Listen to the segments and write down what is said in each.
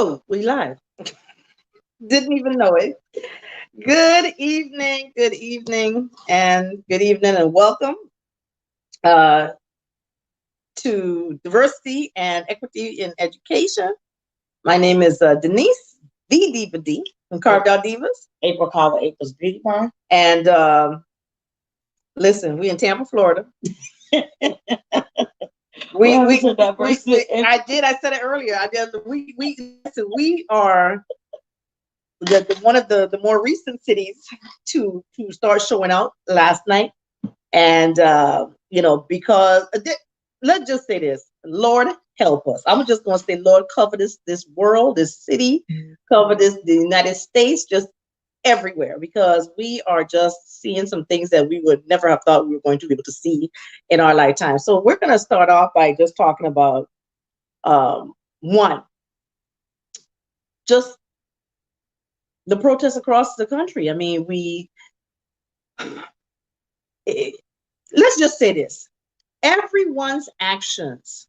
Oh, we live. Didn't even know it. Good evening, and welcome uh, to Diversity and Equity in Education. My name is Denise, the Diva D from Carved Out Divas. April Carver, April's Beauty Bar. And listen, we in Tampa, Florida. I said it earlier. We are one of the more recent cities to start showing out last night, and because let's just say this: Lord help us. I'm just going to say, Lord, cover this world, this city, cover the United States, just everywhere, because we are just seeing some things that we would never have thought we were going to be able to see in our lifetime. So we're going to start off by just talking about one, just the protests across the country. I mean, let's just say this: everyone's actions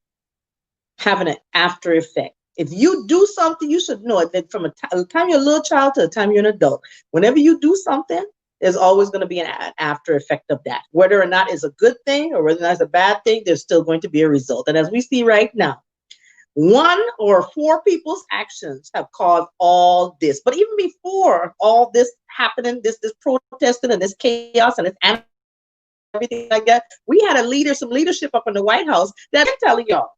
have an after effect. If you do something, you should know it, that from the time you're a little child to the time you're an adult, whenever you do something, there's always going to be an after effect of that. Whether or not it's a good thing or whether or not it's a bad thing, there's still going to be a result. And as we see right now, one or four people's actions have caused all this. But even before all this happening, this protesting and this chaos and this everything like that, we had some leadership up in the White House that been telling y'all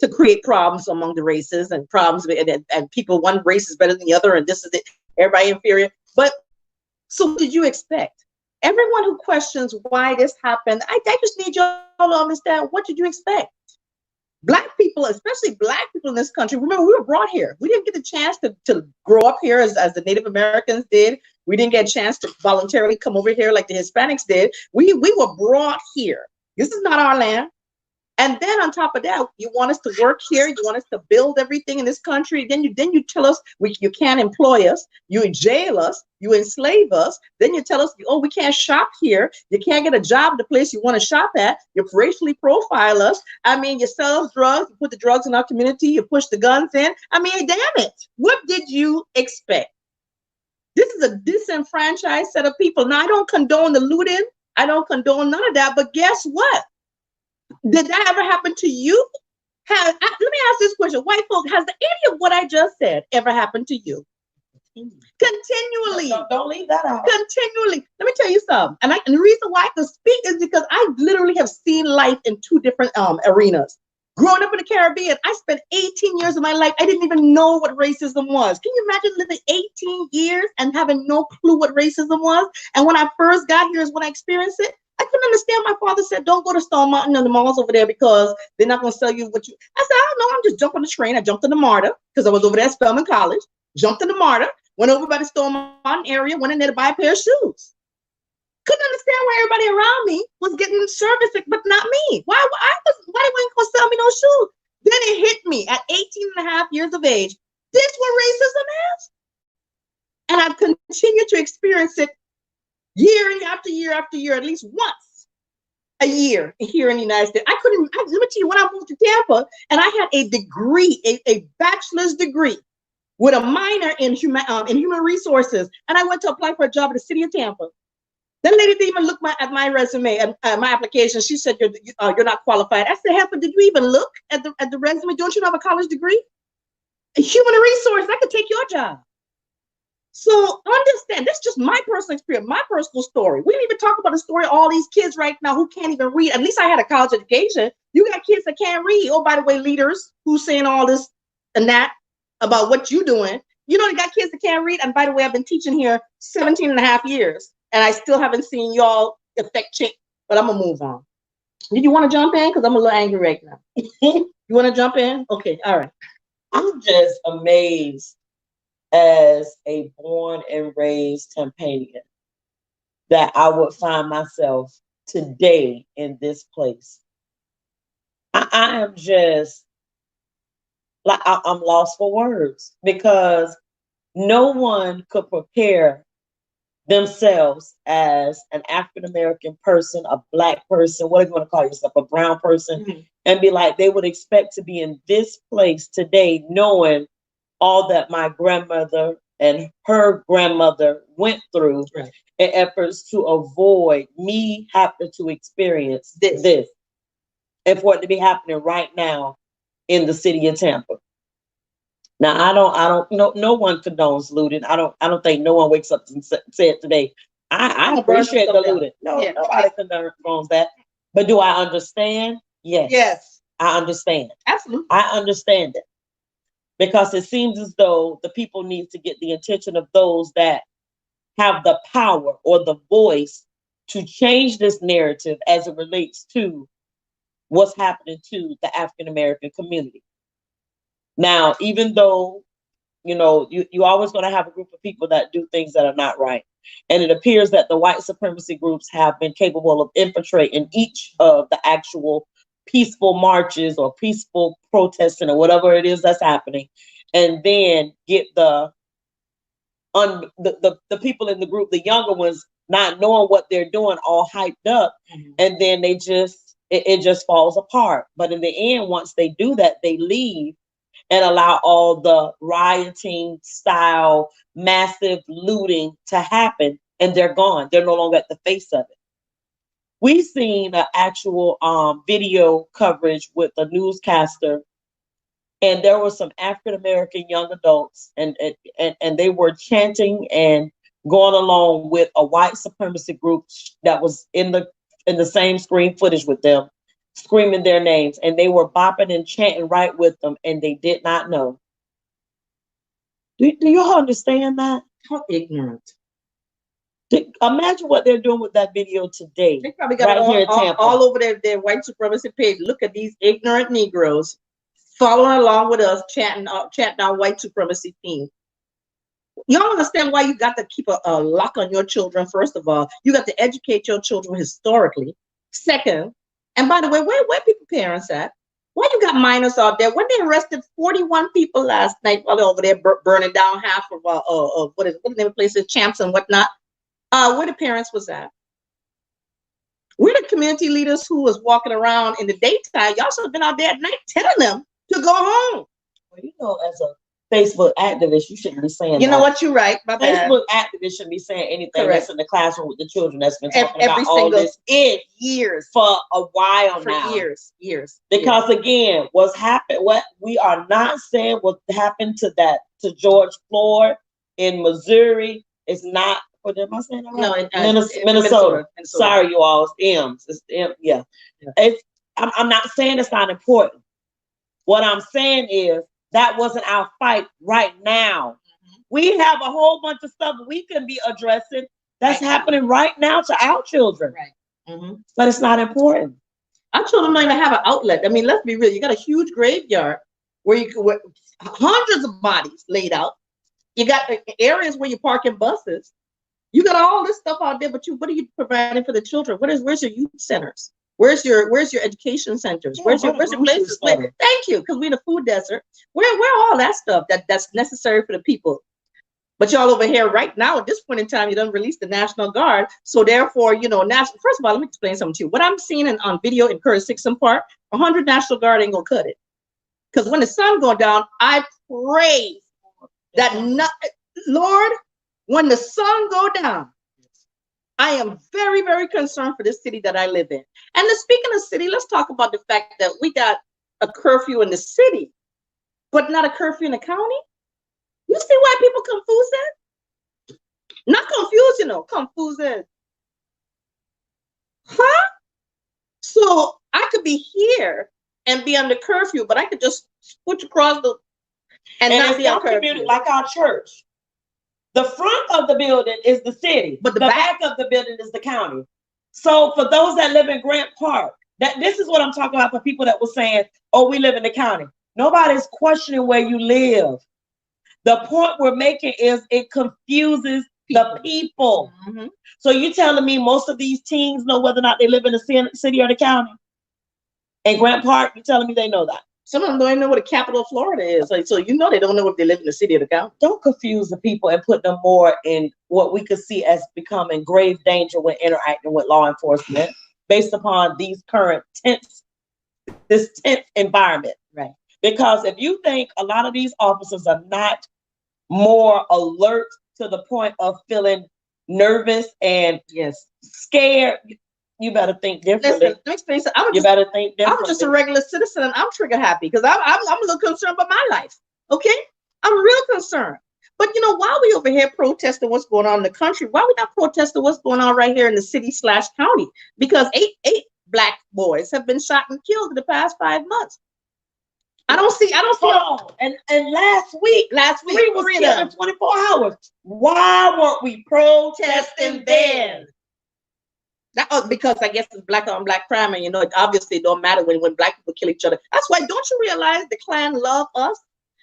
to create problems among the races and problems, and people, one race is better than the other, and this is it, everybody inferior. But so what did you expect? Everyone who questions why this happened, I just need y'all to understand, what did you expect? Black people, especially Black people in this country, remember, we were brought here. We didn't get the chance to grow up here as the Native Americans did. We didn't get a chance to voluntarily come over here like the Hispanics did. We were brought here. This is not our land. And then on top of that, you want us to work here, you want us to build everything in this country. Then you tell us you can't employ us, you jail us, you enslave us. Then you tell us, oh, we can't shop here, you can't get a job at the place you want to shop at. You racially profile us. I mean, you sell us drugs, you put the drugs in our community, you push the guns in. I mean, damn it. What did you expect? This is a disenfranchised set of people. Now, I don't condone the looting. I don't condone none of that. But guess what? Did that ever happen to you? Let me ask this question. White folk, has any of what I just said ever happened to you? Continually. Don't leave that out. Continually. Let me tell you something. And the reason why I can speak is because I literally have seen life in two different arenas. Growing up in the Caribbean, I spent 18 years of my life, I didn't even know what racism was. Can you imagine living 18 years and having no clue what racism was? And when I first got here is when I experienced it. I couldn't understand. My father said, don't go to Stone Mountain and the malls over there because they're not going to sell you what you... I said, I don't know. I'm just jumping on the train. I jumped in the MARTA because I was over there at Spelman College. Jumped in the MARTA, went over by the Stone Mountain area, went in there to buy a pair of shoes. Couldn't understand why everybody around me was getting service, but not me. Why they weren't going to sell me no shoes? Then it hit me at 18 and a half years of age. This is what racism is. And I've continued to experience it year after year after year, at least once a year here in the United States. Let me tell you, when I moved to Tampa, and I had a degree, a bachelor's degree with a minor in human resources, and I went to apply for a job at the city of Tampa. That lady didn't even look at my resume and my application. She said, you're not qualified. I said, but did you even look at the resume? Don't you have a college degree? A human resource, I could take your job. So understand, this is just my personal experience, my personal story. We didn't even talk about the story of all these kids right now who can't even read. At least I had a college education. You got kids that can't read. Oh, by the way, leaders who's saying all this and that about what you're doing. You know, you got kids that can't read. And by the way, I've been teaching here 17 and a half years, and I still haven't seen y'all affect change. But I'm going to move on. Did you want to jump in? Because I'm a little angry right now. You want to jump in? Okay, all right. I'm just amazed as a born and raised Tampanian that I would find myself today in this place. I am just like, I'm lost for words, because no one could prepare themselves as an African-American person, a Black person, whatever you want to call yourself, a brown person, and be like, they would expect to be in this place today knowing all that my grandmother and her grandmother went through in efforts to avoid me having to experience this. And for it to be happening right now in the city of Tampa. Now I don't no one condones looting. I don't think no one wakes up and said today, I appreciate the looting. No, nobody condones that. But do I understand? Yes. Yes. I understand. Absolutely. I understand it. Because it seems as though the people need to get the attention of those that have the power or the voice to change this narrative as it relates to what's happening to the African American community. Now, even though, you always going to have a group of people that do things that are not right. And it appears that the white supremacy groups have been capable of infiltrating each of the actual peaceful marches or peaceful protesting or whatever it is that's happening, and then get the people in the group, the younger ones, not knowing what they're doing, all hyped up, and then they just it just falls apart. But in the end, once they do that, they leave and allow all the rioting style, massive looting to happen, and they're gone. They're no longer at the face of it. We've seen an actual video coverage with a newscaster, and there were some African American young adults, and they were chanting and going along with a white supremacy group that was in the same screen footage with them, screaming their names, and they were bopping and chanting right with them, and they did not know. Do you all understand that? How ignorant. Imagine what they're doing with that video today. They probably got it all over their white supremacy page. Look at these ignorant Negroes following along with us, chanting our white supremacy theme. You don't understand why you got to keep a lock on your children. First of all, you got to educate your children historically. Second, and by the way, where people parents at? Why you got minors out there? When they arrested 41 people last night while they're over there burning down half of what is the name of the place, Champs and whatnot. Where the parents was at? We're the community leaders who was walking around in the daytime. Y'all should have been out there at night telling them to go home. Well, as a Facebook activist, you shouldn't be saying You know what, you're right. My Facebook activists shouldn't be saying anything that's in the classroom with the children that's been talking every about all this years for a while for now. Years. Because again, what we are not saying what happened to George Floyd in Missouri is not. What am I saying? Right? No, Minnesota. Sorry, you all. It's M's. It's M. Yeah. I'm not saying it's not important. What I'm saying is that wasn't our fight right now. We have a whole bunch of stuff we can be addressing that's happening right now to our children. Right. But it's not important. Our children don't even have an outlet. I mean, let's be real. You got a huge graveyard where hundreds of bodies laid out. You got areas where you're parking buses. You got all this stuff out there, but what are you providing for the children? Where's your youth centers? Where's your education centers? Where's your places? Thank you, because we're in a food desert. Where all that stuff that's necessary for the people? But y'all over here right now at this point in time, you don't release the National Guard. So therefore, first of all, let me explain something to you. What I'm seeing on video in Curtis Sixon Park, 100 National Guard ain't gonna cut it. Because when the sun goes down, I pray that Lord, when the sun go down, I am very, very concerned for this city that I live in. And speaking of city, let's talk about the fact that we got a curfew in the city, but not a curfew in the county. You see why people confused? Not confused, confused. Huh? So I could be here and be under curfew, but I could just switch across and not be on curfew. Like our church. The front of the building is the city, but the back of the building is the county. So for those that live in Grant Park, this is what I'm talking about for people that were saying, oh, we live in the county. Nobody's questioning where you live. The point we're making is it confuses the people. So you telling me most of these teens know whether or not they live in the city or the county? In Grant Park, you're telling me they know that? Some of them don't even know what the capital of Florida is. So they don't know if they live in the city or the county. Don't confuse the people and put them more in what we could see as becoming grave danger when interacting with law enforcement based upon these current tense environment. Right. Because if you think a lot of these officers are not more alert to the point of feeling nervous and scared, you better think differently. Listen, let me explain something. You better think differently. I'm just a regular citizen and I'm trigger happy because I'm a little concerned about my life. Okay? I'm real concerned. But you know, while we over here protesting what's going on in the country, why we not protesting what's going on right here in the city/county? Because eight Black boys have been shot and killed in the past 5 months. I don't see. And last week three was killed in 24 hours. Why weren't we protesting then? That, because I guess it's black on black crime, and you know, it obviously don't matter when Black people kill each other. That's why, don't you realize the Klan love us?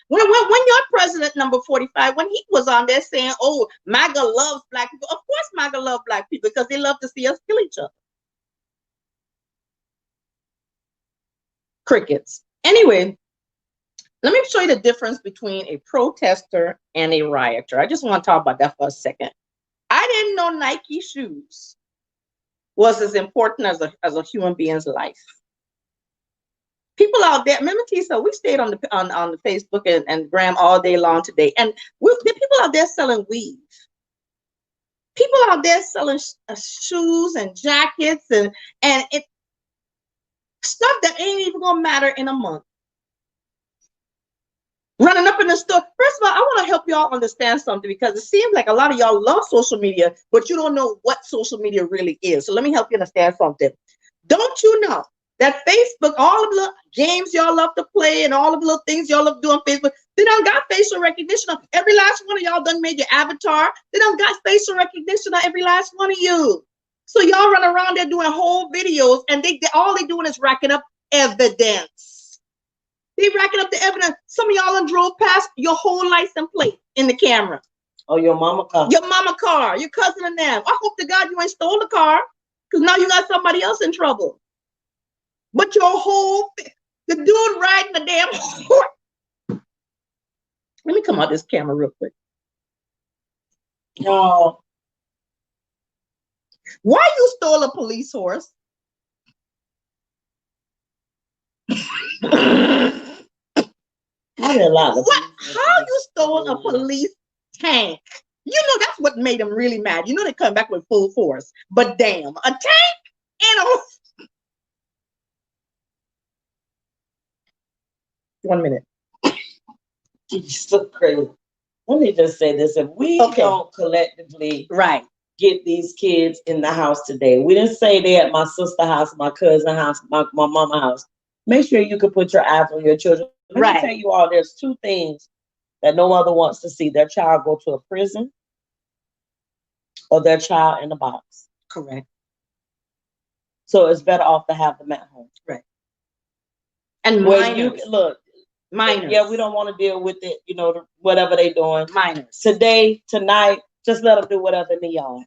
When your president number 45, when he was on there saying, "Oh, MAGA loves Black people," of course MAGA love Black people because they love to see us kill each other. Crickets. Anyway, let me show you the difference between a protester and a rioter. I just want to talk about that for a second. I didn't know Nike shoes was as important as a human being's life. People out there, remember Tisa, we stayed on the Facebook and Gram all day long today, and there are people out there selling weave. People out there selling shoes and jackets and it stuff that ain't even gonna matter in a month. Running up in the store. First of all, I want to help y'all understand something because it seems like a lot of y'all love social media, but you don't know what social media really is. So let me help you understand something. Don't you know that Facebook, all of the games y'all love to play and all of the little things y'all love to do on Facebook, they done got facial recognition on every last one of y'all done made your avatar. They done got facial recognition on every last one of you. So y'all run around there doing whole videos and all they doing is racking up evidence. They racking up the evidence. Some of y'all done drove past your whole license plate in the camera. Oh, your mama car. Your mama car, your cousin and them. I hope to God you ain't stole the car because now you got somebody else in trouble. But the dude riding the damn horse. Let me come out this camera real quick. No. Why you stole a police horse? How you stole a police tank? You know that's what made them really mad. You know they come back with full force. But damn, a tank and a 1 minute. You're so crazy. Let me just say this: if we don't collectively get these kids in the house today, we didn't say they at my sister's house, my cousin's house, my mama's house. Make sure you can put your eyes on your children. Let me tell you all, there's two things that no mother wants to see: their child go to a prison or their child in a box. Correct. So it's better off to have them at home. Right. And minors. Minors. Yeah, we don't want to deal with it, you know, whatever they're doing. Minors. Today, tonight, just let them do whatever in the yard.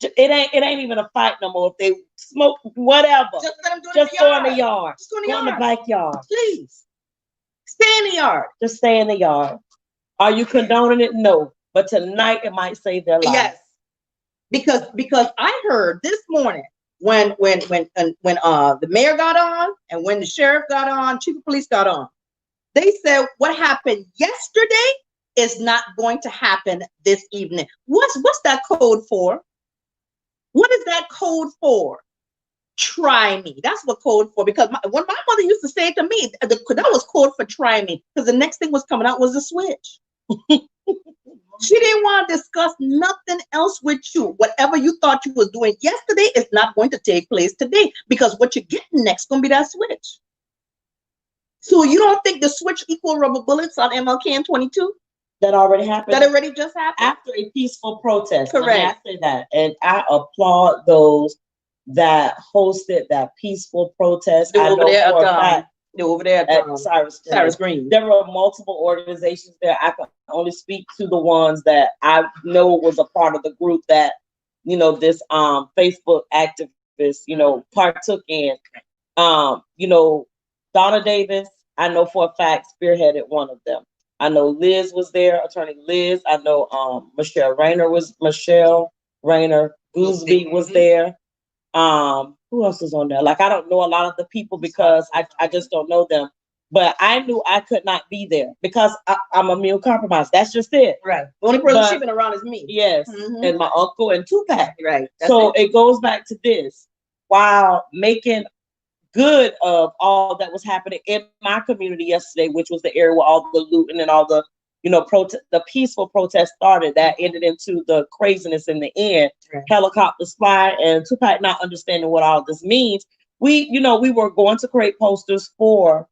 It ain't even a fight no more. If they smoke, whatever. Just let them do it just go in the yard. Just go in the backyard. Please. Stay in the yard. Just stay in the yard. Are you condoning it? No. But tonight it might save their life. Yes. Because I heard this morning when the mayor got on and when the sheriff got on, chief of police got on, they said what happened yesterday is not going to happen this evening. What's that code for? What is that code for? Try me. That's what code for. Because when my mother used to say it to me, that was code for try me. Because the next thing was coming out was a switch. She didn't want to discuss nothing else with you. Whatever you thought you was doing yesterday is not going to take place today. Because what you're getting next is going to be that switch. So you don't think the switch equal rubber bullets on MLK and 22? That already happened. That already just happened? After a peaceful protest. Correct. I say that. And I applaud those that hosted that peaceful protest. They're over there at Cyrus Green. There were multiple organizations there. I can only speak to the ones that I know was a part of the group that, you know, this Facebook activist, you know, partook in. You know, Donna Davis, I know for a fact, spearheaded one of them. I know Liz was there, Attorney Liz. I know Michelle Rayner Gooseby was there. Who else was on there? Like, I don't know a lot of the people because I just don't know them. But I knew I could not be there because I'm immune compromised. That's just it. Right. The only person she's been around is me. Yes. And my uncle and Tupac. Right. So it goes back to this. While making good of all that was happening in my community yesterday, which was the area where all the looting and all the, the peaceful protest started, that ended into the craziness in the end. Right. Helicopters fly and Tupac not understanding what all this means. We were going to create posters for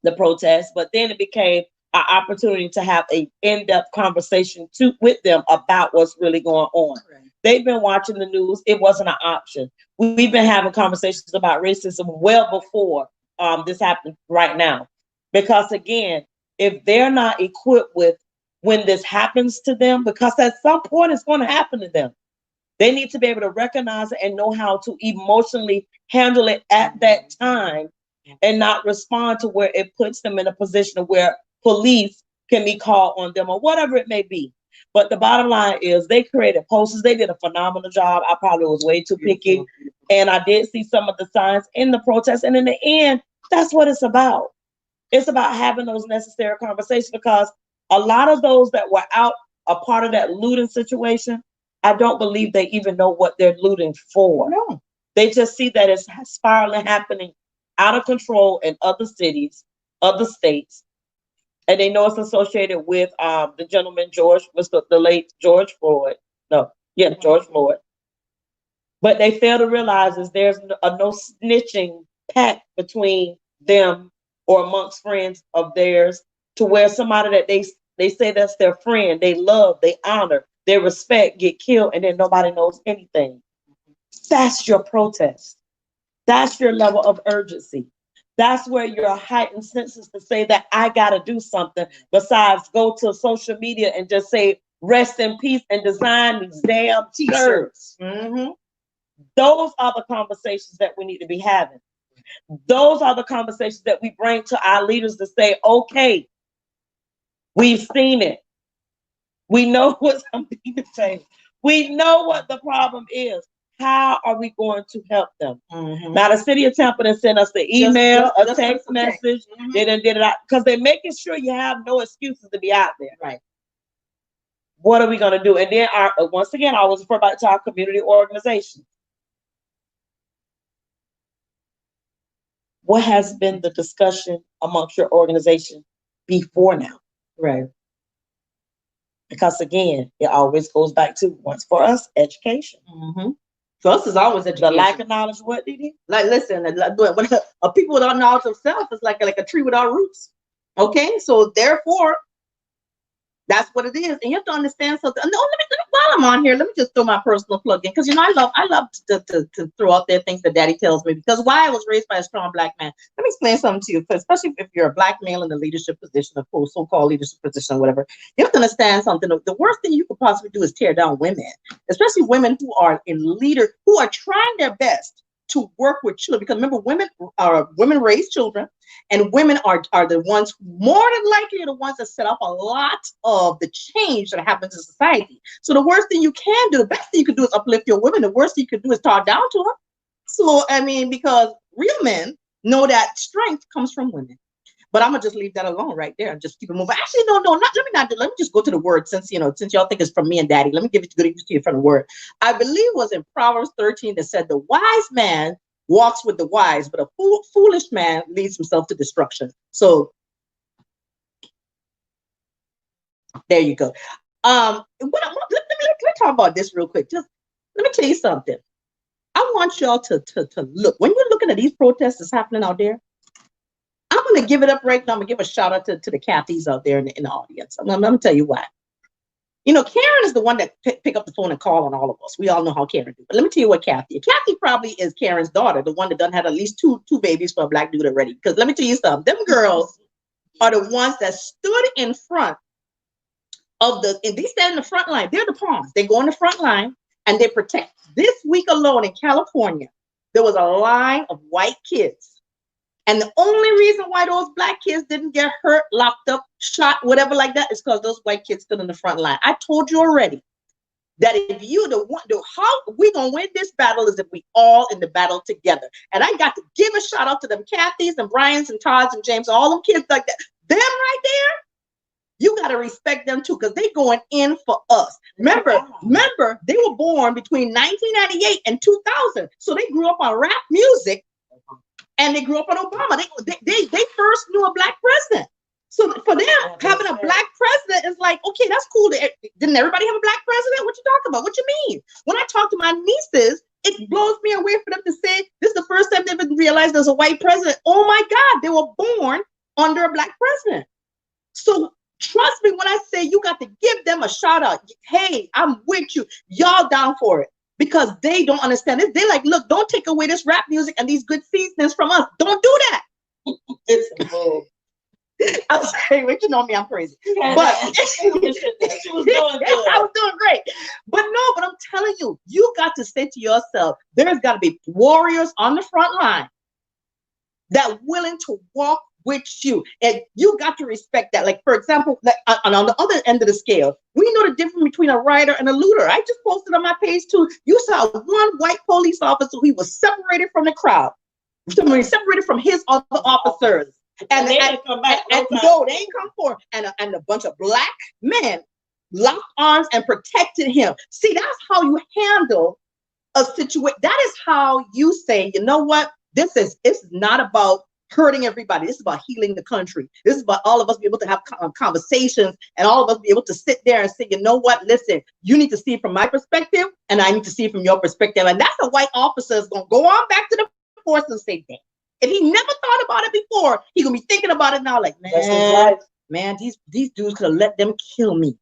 the protest, but then it became an opportunity to have a in-depth conversation with them about what's really going on. Right. They've been watching the news. It wasn't an option. We've been having conversations about racism well before this happened right now. Because again, if they're not equipped with when this happens to them, because at some point it's going to happen to them, they need to be able to recognize it and know how to emotionally handle it at that time and not respond to where it puts them in a position where police can be called on them or whatever it may be. But the bottom line is they created posters. They did a phenomenal job. I probably was way too picky. And I did see some of the signs in the protest. And in the end, that's what it's about. It's about having those necessary conversations, because a lot of those that were out a part of that looting situation, I don't believe they even know what they're looting for. No. They just see that it's spiraling, happening out of control in other cities, other states. And they know it's associated with the gentleman, the late George Floyd. George Floyd. But they fail to realize is there's no snitching pact between them or amongst friends of theirs, to where somebody that they say that's their friend, they love, they honor, they respect, get killed, and then nobody knows anything. That's your protest. That's your level of urgency. That's where your heightened senses to say that I got to do something besides go to social media and just say rest in peace and design these damn t-shirts. Mm-hmm. Those are the conversations that we need to be having. Those are the conversations that we bring to our leaders to say, okay, we've seen it. We know what some people say. We know what the problem is. How are we going to help them? Mm-hmm. Now, the city of Tampa done sent us the email, a text message. Mm-hmm. They done did it out because they're making sure you have no excuses to be out there. Right. What are we going to do? And then, once again, I was referring back to our community organization. What has been the discussion amongst your organization before now? Right. Because again, it always goes back to once for us, education. Mm-hmm. For us, is always education. The lack of knowledge. What did he? Like, listen, when people without knowledge of self is like a tree without roots. Okay, so therefore, that's what it is, and you have to understand something. No, while I'm on here, let me just throw my personal plug in, because I love to throw out there things that Daddy tells me, because why I was raised by a strong Black man. Let me explain something to you, especially if you're a Black male in the leadership position, a so-called leadership position, or whatever. You have to understand something. The worst thing you could possibly do is tear down women, especially women who are who are trying their best to work with children, because remember, women raise children, and women are the ones more than likely the ones that set up a lot of the change that happens in society. So the worst thing you can do, the best thing you can do is uplift your women. The worst thing you can do is talk down to them. So I mean, because real men know that strength comes from women. But I'm gonna just leave that alone right there and just keep it moving. Actually, no, let me just go to the word, since y'all think it's from me and Daddy. Let me give it to you from the word. I believe it was in Proverbs 13 that said, the wise man walks with the wise, but a foolish man leads himself to destruction. So there you go. Let me talk about this real quick. Just let me tell you something. I want y'all to look, when you're looking at these protests that's happening out there. I'm going to give it up right now. I'm going to give a shout out to the Kathys out there in the audience. I'm going to tell you why. Karen is the one that pick up the phone and call on all of us. We all know how Karen do. But let me tell you what Kathy probably is Karen's daughter, the one that done had at least two babies for a Black dude already. Because let me tell you something. Them girls are the ones that stood in front of and they stand in the front line. They're the pawns. They go in the front line and they protect. This week alone in California, there was a line of white kids. And the only reason why those Black kids didn't get hurt, locked up, shot, whatever like that, is because those white kids stood in the front line. I told you already. that if you how we gonna win this battle is if we all in the battle together. And I got to give a shout out to them Kathys and Bryans and Todds and James, all them kids like that. Them right there, you got to respect them too, because they going in for us. Remember, they were born between 1998 and 2000, so they grew up on rap music, and they grew up on Obama. They first knew a black president. So for them, having a black president is like, okay, that's cool. Didn't everybody have a black president? What you talking about? What you mean? When I talk to my nieces, it blows me away for them to say this is the first time they've realized there's a white president. Oh my God, they were born under a black president. So trust me when I say you got to give them a shout out. Hey, I'm with you. Y'all down for it. Because they don't understand it. They're like, look, don't take away this rap music and these good seasonings from us. Don't do that. It's a move. I'm sorry, but you know me, I'm crazy. But she was doing good. I was doing great. But I'm telling you, you got to say to yourself, there's got to be warriors on the front line that willing to walk with you. And you got to respect that. Like, for example, on the other end of the scale, we know the difference between a rioter and a looter. I just posted on my page too. You saw one white police officer who was separated from the crowd. Separated from his other officers. And they didn't come back. No, they ain't come forward. And a bunch of black men locked arms and protected him. See, that's how you handle a situation. That is how you say, you know what? It's not about hurting everybody. This is about healing the country. This is about all of us be able to have conversations and all of us be able to sit there and say, you know what? Listen, you need to see it from my perspective and I need to see it from your perspective. And that's a white officer is going to go on back to the force and say, damn. If he never thought about it before, he gonna be thinking about it now. Like, man, these dudes could have let them kill me.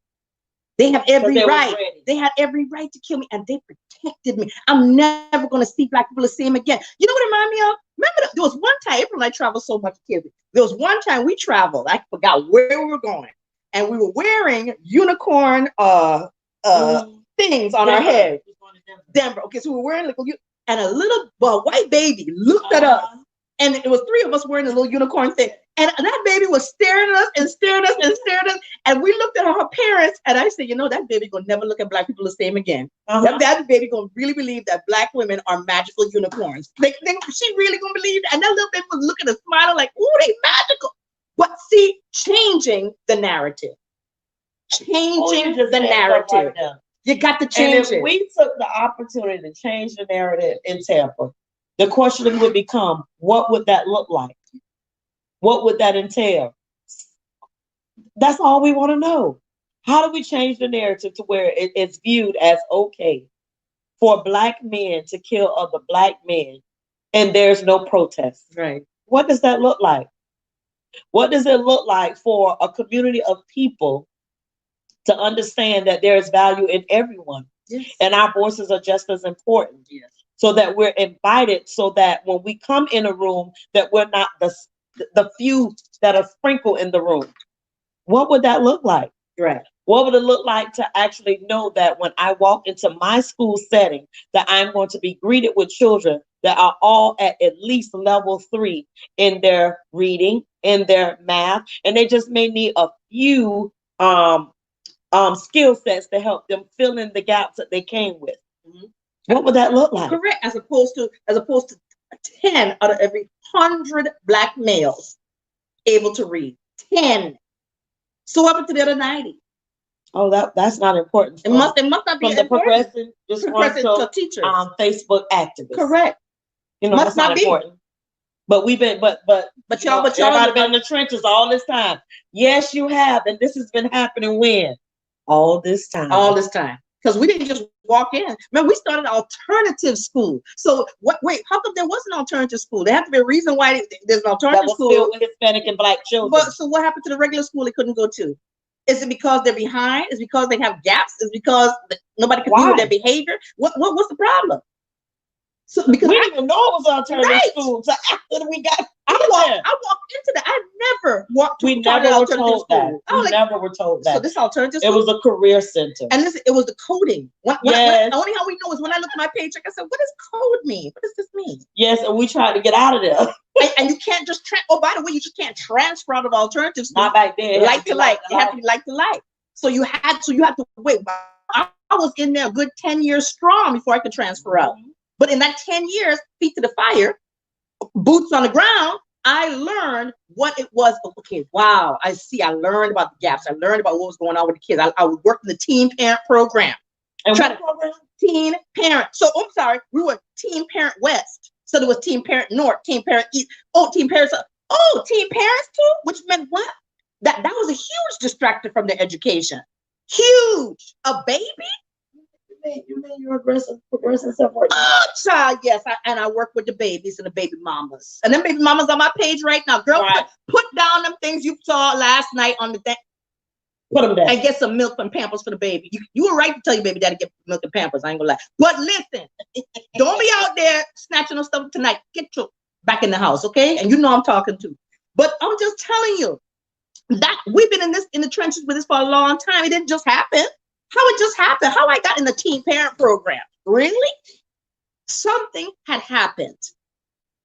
They have every right. They had every right to kill me, and they protected me. I'm never gonna see black people the same again. You know what it reminded me of? Remember, there was one time, April and I traveled so much, kids. There was one time we traveled. I forgot where we were going, and we were wearing unicorn things on our head. Denver. Okay, so we were wearing like and a little white baby looked at us. And it was three of us wearing a little unicorn thing. And that baby was staring at us and staring at us and staring at us. And we looked at her parents and I said, you know, that baby gonna never look at black people the same again. That baby gonna really believe that black women are magical unicorns. She really gonna believe that. And that little baby was looking and smiling like, ooh, they magical. But see, changing the narrative. Changing the narrative. Right, you got to change it. We took the opportunity to change the narrative in Tampa. The question would become, what would that look like? What would that entail? That's all we want to know. How do we change the narrative to where it's viewed as okay for black men to kill other black men and there's no protest? Right. What does that look like? What does it look like for a community of people to understand that there is value in everyone? Yes. And our voices are just as important? Yes. So that we're invited, so that when we come in a room, that we're not the few that are sprinkled in the room. What would that look like? Right. What would it look like to actually know that when I walk into my school setting, that I'm going to be greeted with children that are all at least level 3 in their reading, in their math, and they just may need a few skill sets to help them fill in the gaps that they came with. Mm-hmm. What would that look like? Correct. As opposed to 10 out of every 100 black males able to read. 10. So what happened to the other 90? Oh, that's not important. It must not be from the progressive to teachers. Facebook activists. Correct. You know, that's not important. But we've been, but y'all have been in the trenches all this time. Yes, you have, and this has been happening when? All this time. All this time. Because we didn't just walk in. Man, we started alternative school. So wait, how come there was an alternative school? There had to be a reason why there's an alternative school. Filled with Hispanic and black children. But so what happened to the regular school they couldn't go to? Is it because they're behind? Is it because they have gaps? Is it because nobody can deal with their behavior? What's the problem? So because we didn't even know it was alternative school. So after we got I walked into that. I never walked to we never were told that. We never were told that. So this alternative school? It was a career center. And it was the coding. The only how we know is when I look at my paycheck, I said, what does code mean? What does this mean? Yes, and we tried to get out of there. And you can't just by the way, you just can't transfer out of alternative school. Not back then. Like to like. It had to be like to like. So you had to wait. was in there a good 10 years strong before I could transfer out. But in that 10 years, feet to the fire, boots on the ground, I learned what it was. Okay, wow, I see. I learned about the gaps. I learned about what was going on with the kids. I worked in the teen parent program. And what program? Teen parent. So, I'm sorry, we were Teen Parent West. So there was Teen Parent North, Teen Parent East. Oh, Teen Parents. Oh, Teen Parents too? Which meant what? That was a huge distractor from their education. Huge. A baby? You mean you're progressive support? Oh, child, yes. I work with the babies and the baby mamas. And them baby mamas on my page right now. Girl, right. put down them things you saw last night on the thing. Put them down. And get some milk and Pampers for the baby. You were right to tell your baby daddy get milk and Pampers. I ain't gonna lie. But listen, don't be out there snatching on stuff tonight. Get your back in the house, okay? And you know I'm talking to. But I'm just telling you that we've been in the trenches with this for a long time. It didn't just happen. How it just happened? How I got in the teen parent program? Really? Something had happened.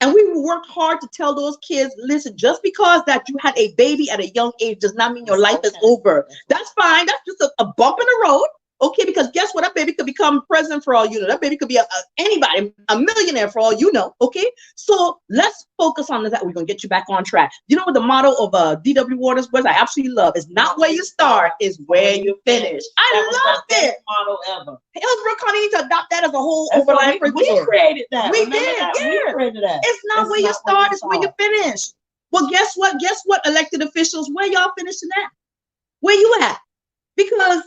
And we worked hard to tell those kids, listen, just because that you had a baby at a young age does not mean your life is over. That's fine. That's just a bump in the road. Okay, because guess what? That baby could become president for all you know. That baby could be anybody, a millionaire for all you know. Okay, so let's focus on that. We're gonna get you back on track. You know what the motto of D.W. Waters was? I absolutely love. It's not where you start, it's where you finish. I love it. Motto ever. Hillsborough County needs to adopt that as a whole overlay principle. We created that. We did. Yeah. We created that. It's not where you start, it's where you finish. Well, guess what? Guess what, elected officials? Where y'all finishing at? Where you at? Because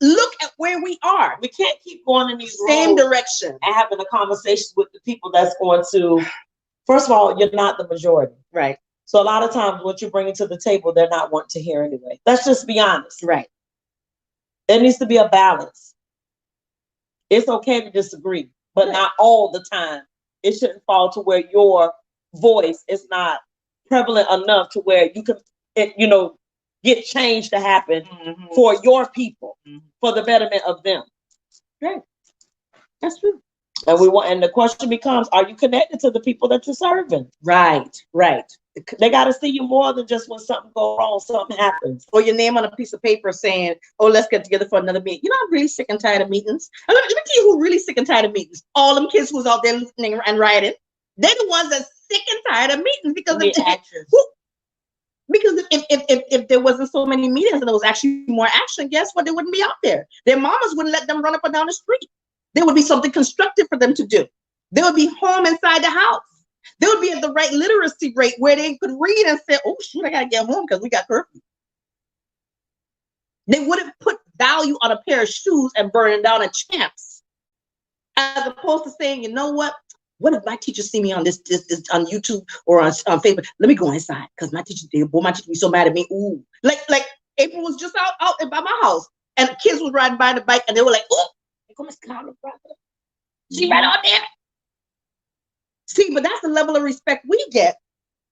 look at where we are. We can't keep going in these same direction and having a conversation with the people that's going to, first of all, you're not the majority. Right. So a lot of times what you're bringing to the table, they're not wanting to hear anyway. Let's just be honest. Right. There needs to be a balance. It's okay to disagree, but not all the time. It shouldn't fall to where your voice is not prevalent enough to where you can, get change to happen for your people, for the betterment of them. Right. That's true. And the question becomes, are you connected to the people that you're serving? Right, right. They got to see you more than just when something goes wrong, something happens. Or your name on a piece of paper saying, oh, let's get together for another meeting. You know, I'm really sick and tired of meetings. And let me tell you who's really sick and tired of meetings. All them kids who's out there listening and writing. They're the ones that's sick and tired of meetings because if there wasn't so many meetings and there was actually more action, guess what? They wouldn't be out there. Their mamas wouldn't let them run up and down the street. There would be something constructive for them to do. They would be home inside the house. They would be at the right literacy rate where they could read and say, oh, shoot, I got to get home because we got curfew. They wouldn't put value on a pair of shoes and burning down a Champs, as opposed to saying, you know what? What if my teacher see me on this on YouTube or on Facebook? Let me go inside because my teacher be so mad at me. Ooh, like April was just out by my house and kids was riding by the bike and they were like, oh, come Miss Carla, brother. She right out there. See, but that's the level of respect we get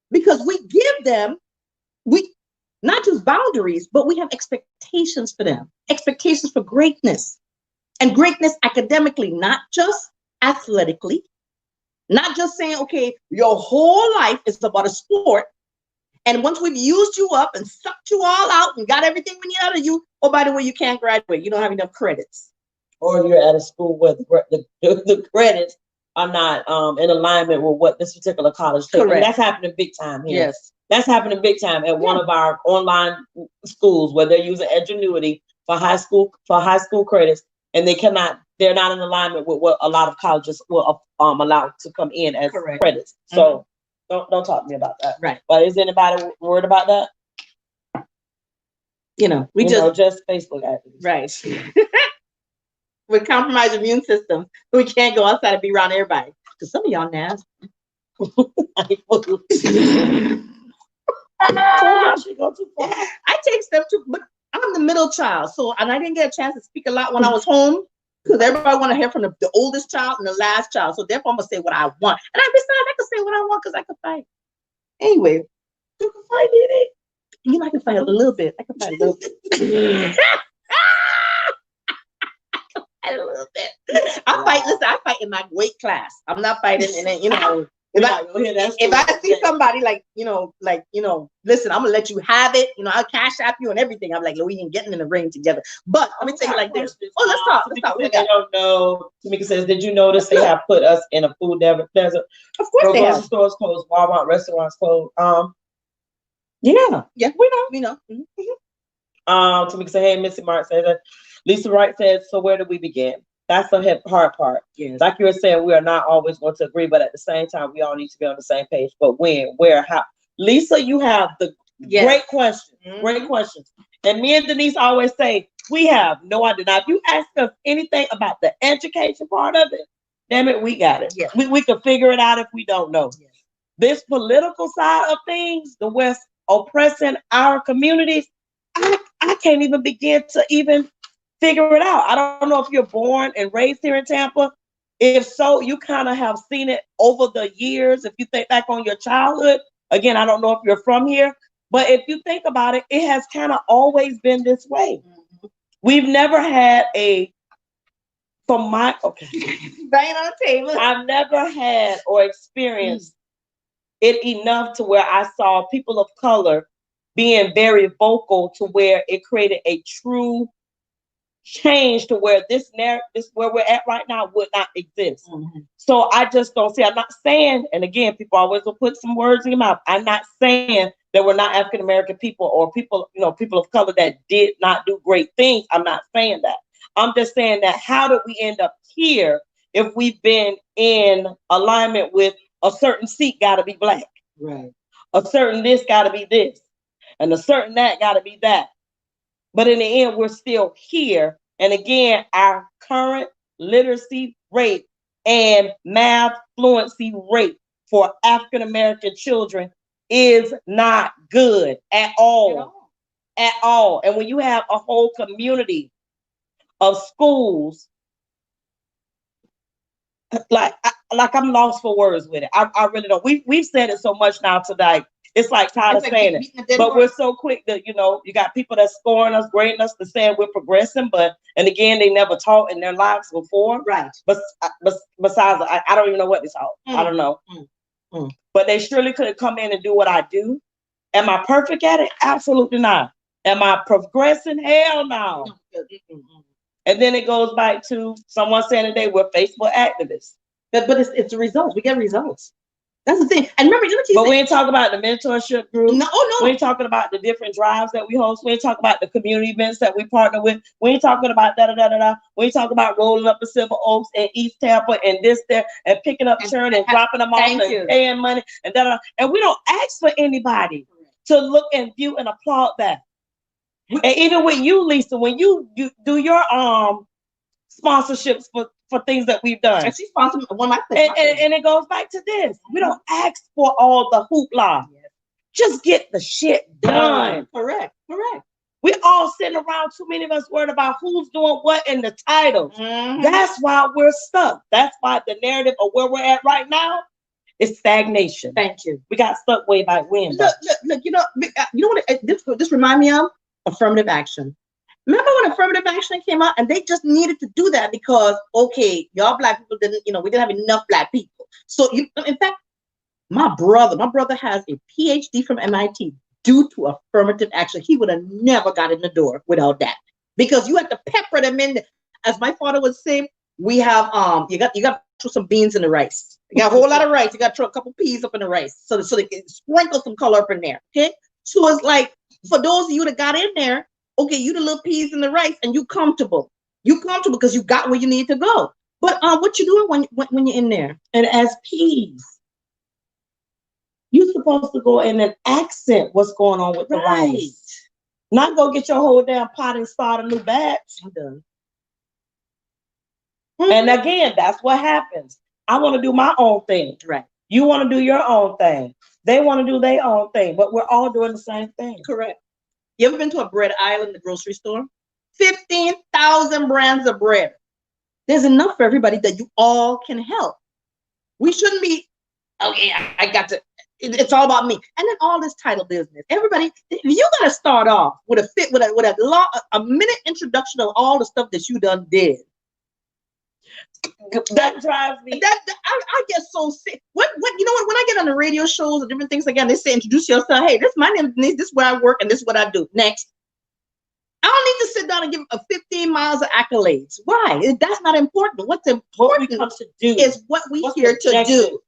because we give them not just boundaries, but we have expectations for them, expectations for greatness, and greatness academically, not just athletically. Not just saying, okay, your whole life is about a sport. And once we've used you up and sucked you all out and got everything we need out of you, oh, by the way, you can't graduate. You don't have enough credits. Or you're at a school where the credits are not in alignment with what this particular college takes. And that's happening big time here. Yes. That's happening big time at one of our online schools where they're using Edgenuity for high school credits. And they're not in alignment with what a lot of colleges will allow to come in as credits. So don't talk to me about that. Right. But is anybody worried about that? We just Facebook activists. Right. We compromise immune system. We can't go outside and be around everybody. Because some of y'all nasty. I take stuff too, but I'm the middle child, and I didn't get a chance to speak a lot when I was home because everybody want to hear from the oldest child and the last child. So therefore, I'm gonna say what I want, and besides, I can say what I want because I can fight. Anyway, you can fight it. I can fight a little bit. I can fight a little bit. A little bit. I fight in my weight class. I'm not fighting in it, If I see somebody like, listen, I'm gonna let you have it. I'll cash app you and everything. I'm like, we ain't getting in the ring together. But let me tell you like this. Oh, let's talk. They don't know. Tamika says, did you notice they have put us in a food desert? Of course they have. Stores closed, Walmart restaurants closed. Yeah, we know. Tamika said, hey, Missy Mark says that. Lisa Wright says, so where do we begin? That's the hard part. Yes. Like you were saying, we are not always going to agree, but at the same time, we all need to be on the same page. But when, where, how? Lisa, you have the great questions. Great questions. And me and Denise always say, we have no idea. Now, if you ask us anything about the education part of it, damn it, we got it. Yes. We can figure it out if we don't know. Yes. This political side of things, the West oppressing our communities, I can't even begin to even figure it out. I don't know if you're born and raised here in Tampa. If so, you kind of have seen it over the years. If you think back on your childhood, again, I don't know if you're from here, but if you think about it, it has kind of always been this way. We've never had bang on the table. I've never had or experienced it enough to where I saw people of color being very vocal to where it created a true change to where this where we're at right now would not exist. So I just don't see. I'm not saying, and again, people always will put some words in your mouth. I'm not saying that we're not African American people or people, people of color that did not do great things. I'm not saying that. I'm just saying that how did we end up here if we've been in alignment with a certain seat got to be black, right? A certain this got to be this, and a certain that got to be that. But in the end, we're still here. And again, our current literacy rate and math fluency rate for African American children is not good at all. At all. And when you have a whole community of schools, like I'm lost for words with it. I really don't. We've said it so much now tonight. It's like tired of saying it, but we're so quick that, you got people that's scoring us, grading us, to saying we're progressing, and again, they never taught in their lives before. Right. But besides, I don't even know what they taught. I don't know. But they surely could come in and do what I do. Am I perfect at it? Absolutely not. Am I progressing? Hell no. And then it goes back to someone saying today, we're Facebook activists. But it's the results. We get results. That's the thing. And remember, but we ain't talking about the mentorship group. No. We ain't talking about the different drives that we host. We ain't talking about the community events that we partner with. We ain't talking about da-da-da-da-da. We ain't talking about rolling up in Silver Oaks and East Tampa and this, there, and picking up churn and dropping them off and paying money and da-da-da. And we don't ask for anybody to look and view and applaud that. And even with you, Lisa, when you do your sponsorships for things that we've done. And she sponsored one of my things. And it goes back to this. We don't ask for all the hoopla. Just get the shit done. Correct. We all sitting around, too many of us worried about who's doing what in the title. That's why we're stuck. That's why the narrative of where we're at right now is stagnation. Thank you. We got stuck way back when. Look, you know what this remind me of? Affirmative action. Remember when affirmative action came out and they just needed to do that because, okay, y'all black people didn't, we didn't have enough black people. So in fact, my brother has a PhD from MIT due to affirmative action. He would have never got in the door without that because you had to pepper them in. As my father would say, we have, you got to throw some beans in the rice. You got a whole lot of rice. You got to throw a couple peas up in the rice so they can sprinkle some color up in there. Okay. So it's like, for those of you that got in there, okay, you the little peas in the rice and you comfortable. You comfortable because you got where you need to go. But what you doing when you're in there? And as peas, you're supposed to go in and accent what's going on with the rice. Not go get your whole damn pot and start a new batch. I'm done. And again, that's what happens. I want to do my own thing. Right. You want to do your own thing. They want to do their own thing, but we're all doing the same thing. Correct. You ever been to a bread aisle in the grocery store? 15,000 brands of bread. There's enough for everybody that you all can help. We shouldn't be, okay, I got to, it's all about me. And then all this title business. Everybody, you got to start off with a minute introduction of all the stuff that you done did. That drives me. I get so sick. What you know what? When I get on the radio shows and different things like that, they say introduce yourself. Hey, this my name is Denise. This is where I work and this is what I do. Next. I don't need to sit down and give a 15 miles of accolades. Why? That's not important. What's important we come to do is what we here to do.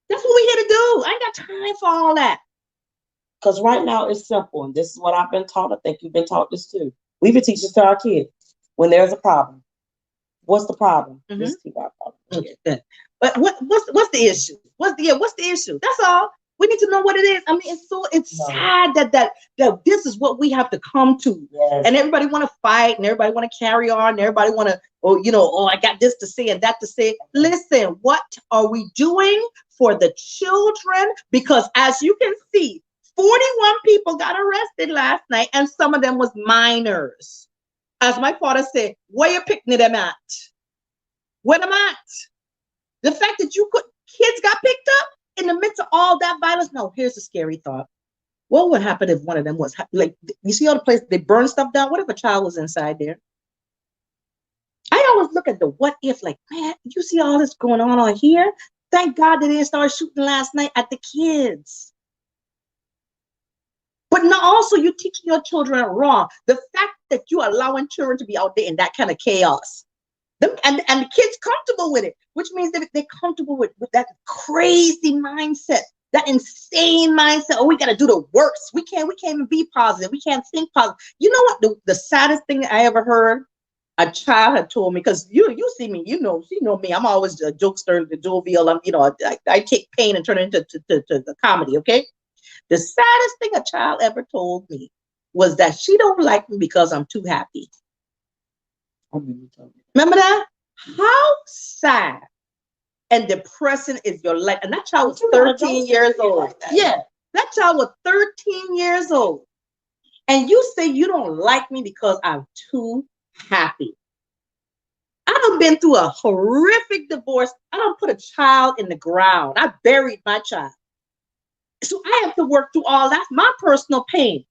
That's what we here to do. I ain't got time for all that. Because right now it's simple, and this is what I've been taught. I think you've been taught this too. We've been teaching to our kids when there's a problem. What's the problem? Mm-hmm. This is our problem. Okay. But what's the issue? What's the issue? That's all. We need to know what it is. I mean, it's sad that this is what we have to come to. Yes. And everybody want to fight and everybody want to carry on. And everybody want to, I got this to say and that to say. Listen, what are we doing for the children? Because as you can see, 41 people got arrested last night and some of them was minors. As my father said, where you picking them at? Where them at? The fact that kids got picked up in the midst of all that violence. No, here's a scary thought. What would happen if one of them was like, you see all the places they burn stuff down? What if a child was inside there? I always look at the what if, like, man, you see all this going on here? Thank God they didn't start shooting last night at the kids. But now also you're teaching your children wrong. The fact that you're allowing children to be out there in that kind of chaos. And the kids comfortable with it, which means that they're comfortable with that crazy mindset, that insane mindset. Oh, we got to do the worst. We can't even be positive. We can't think positive. You know what? The saddest thing I ever heard, a child had told me, because you see me, you know me. I'm always a jokester, the jovial. I take pain and turn it into the comedy. Okay. The saddest thing a child ever told me was that she don't like me because I'm too happy. Remember that? How sad and depressing is your life? And that child was 13 years old. Yeah, that child was 13 years old. And you say you don't like me because I'm too happy. I done been through a horrific divorce. I done put a child in the ground. I buried my child. So I have to work through all that. My personal pain.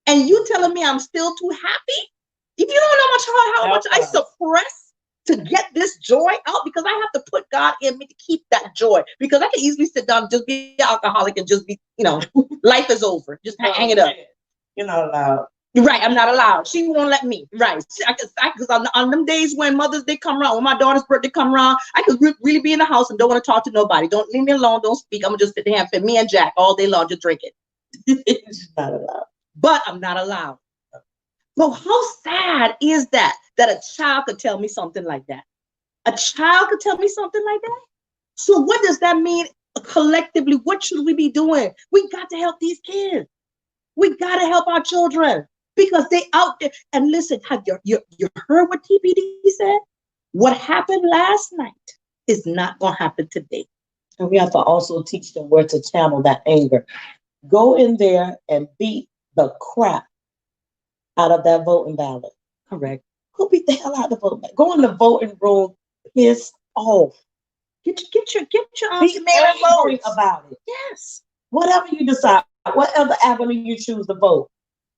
And you telling me I'm still too happy? If you don't know how much I suppress to get this joy out, because I have to put God in me to keep that joy. Because I can easily sit down and just be an alcoholic and just be, life is over. Just hang it up. You're not allowed. Right, I'm not allowed. She won't let me. Right, because on them days when Mother's Day come around, when my daughter's birthday come around, I could really be in the house and don't want to talk to nobody. Don't leave me alone. Don't speak. I'm gonna just sit there and fit me and Jack all day long, just drinking. It's not allowed. But I'm not allowed. But how sad is that a child could tell me something like that? A child could tell me something like that? So what does that mean collectively? What should we be doing? We got to help these kids. We got to help our children because they out there. And listen, have you heard what TPD said? What happened last night is not going to happen today. And we have to also teach them where to channel that anger. Go in there and beat the crap out of that voting ballot. Correct. Go beat the hell out of the voting ballot. Go in the voting room pissed off. Get your be angry about it. Yes. Whatever you decide, whatever avenue you choose to vote.